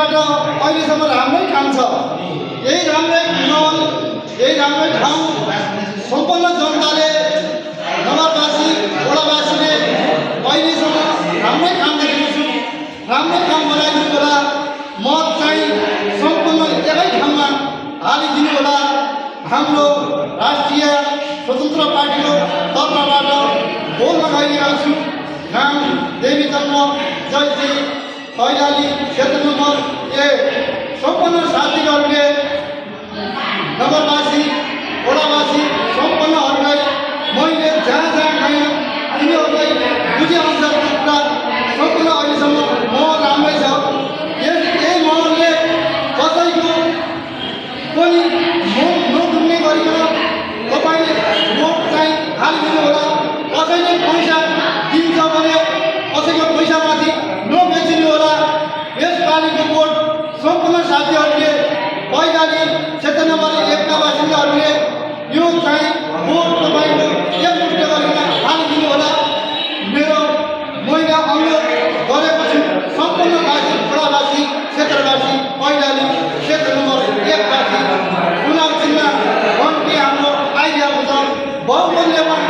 क्षेत्रबाट अहिलेसम्म राम्रै काम छ। यही राम्रै महल, यही राम्रै ठाउँ सम्पूर्ण जनताले, नगरवासी, वडावासीले अहिलेसम्म राम्रै काम देखेको छु। राम्रै काम बनाइदिनु होला। मत चाहिँ सम्पूर्ण एकै ठाउँमा हालिदिनु होला। हाम्रो राष्ट्रिय स्वतन्त्र पार्टीको तर्फबाट भोट लगाइरहेको छु। नाम देवीचन्द्र जयश्री, कैलाली, क्षेत्र नम्बर 1। सम्पूर्ण साथीहरूले, नगरवासी, वडावासी सम्पूर्णहरूलाई मैले जहाँ जहाँ गएँ तिनीहरूलाई बुझेअनुसारको कुरा सम्पूर्ण अहिलेसम्म महल राम्रै छ। यही महलले कसैको पनि नदुख्ने गरिकन तपाईँले भोट चाहिँ हालिदिनु होला। कसैले पैसा दिन्छ भने कसैको पैसामाथि नबेचिनु होला। यसपालिको भोट सम्पूर्ण साथीहरूले, कैलाली क्षेत्र नम्बर 1 का बासिन्दाहरूले यो चाहिँ भोट तपाईँको एकमुष्ट गरेर हालिदिनु होला। मैले अनुरोध गरेको छु सम्पूर्णवासी, वडावासी, क्षेत्रवासी, कैलाली क्षेत्र नम्बर 1 वासी, चुनाव चिन्ह घन्टी हाम्रो आइरहेको छ। बहुमूल्यवान